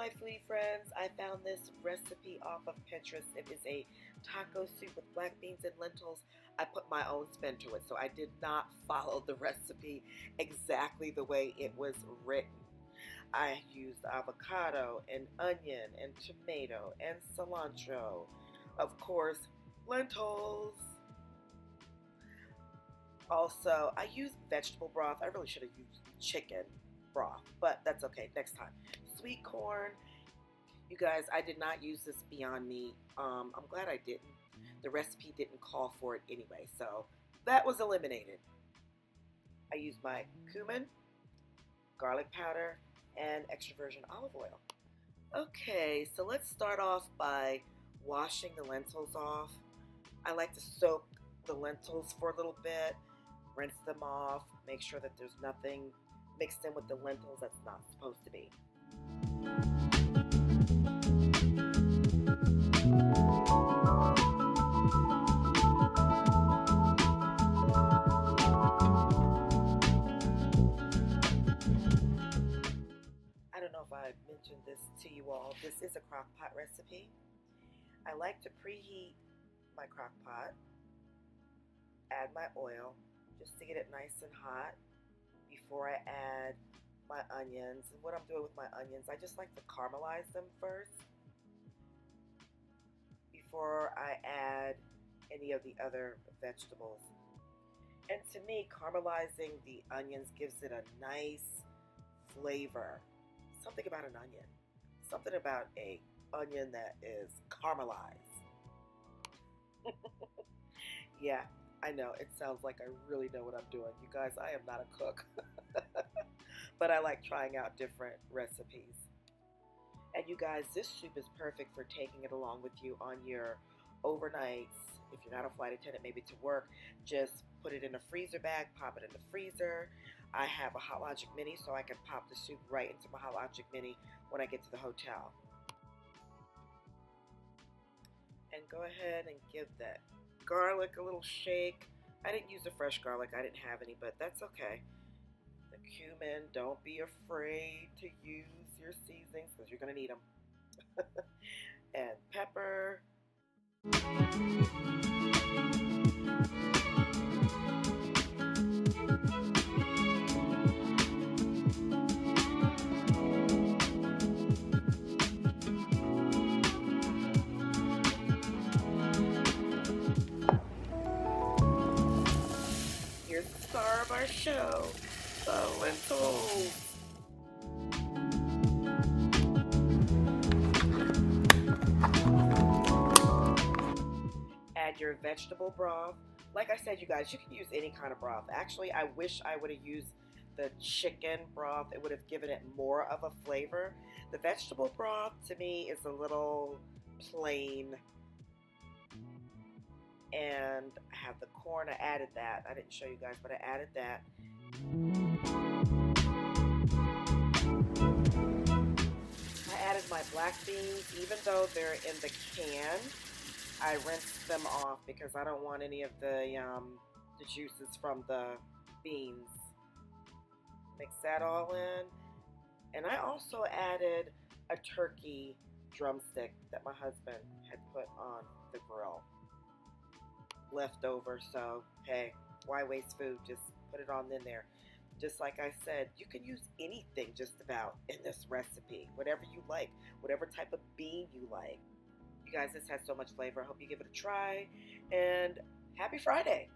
my foodie friends, I found this recipe off of Pinterest. It is a taco soup with black beans and lentils. I put my own spin to it, so I did not follow the recipe exactly the way it was written. I used avocado and onion and tomato and cilantro. Of course, lentils. Also, I used vegetable broth. I really should have used chicken broth, but that's okay, next time. Sweet corn. You guys, I did not use this Beyond Meat. I'm glad I didn't. The recipe didn't call for it anyway, so that was eliminated. I used my cumin, garlic powder, and extra virgin olive oil. Okay, so let's start off by washing the lentils off. I like to soak the lentils for a little bit, rinse them off, make sure that there's nothing mixed in with the lentils that's not supposed to be. I don't know if I mentioned this to you all. This is a crock pot recipe. I like to preheat my crock pot, add my oil just to get it nice and hot before I add my onions. And what I'm doing with my onions, I just like to caramelize them first before I add any of the other vegetables. And to me, caramelizing the onions gives it a nice flavor. Something about an onion. Something about an onion that is caramelized. Yeah, I know, it sounds like I really know what I'm doing. You guys, I am not a cook. But I like trying out different recipes. And you guys, this soup is perfect for taking it along with you on your overnights. If you're not a flight attendant, maybe to work, just put it in a freezer bag, pop it in the freezer. I have a Hot Logic Mini, so I can pop the soup right into my Hot Logic Mini when I get to the hotel. And go ahead and give that garlic a little shake. I didn't use the fresh garlic, I didn't have any, but that's okay. The cumin, don't be afraid to use your seasonings because you're going to need them. And pepper. Here's the star of our show, the lentils. Add your vegetable broth. Like I said, you guys, you can use any kind of broth. Actually, I wish I would have used the chicken broth. It would have given it more of a flavor. The vegetable broth, to me, is a little plain. And I have the corn. I added that. I didn't show you guys, but I added that. I added my black beans, even though they're in the can. I rinsed them off because I don't want any of the juices from the beans. Mix that all in. And I also added a turkey drumstick that my husband had put on the grill. Leftover, so hey, why waste food? Just put it on in there. Just like I said, you can use anything just about in this recipe, whatever you like, whatever type of bean you like. You guys, this has so much flavor. I hope you give it a try, and happy Friday.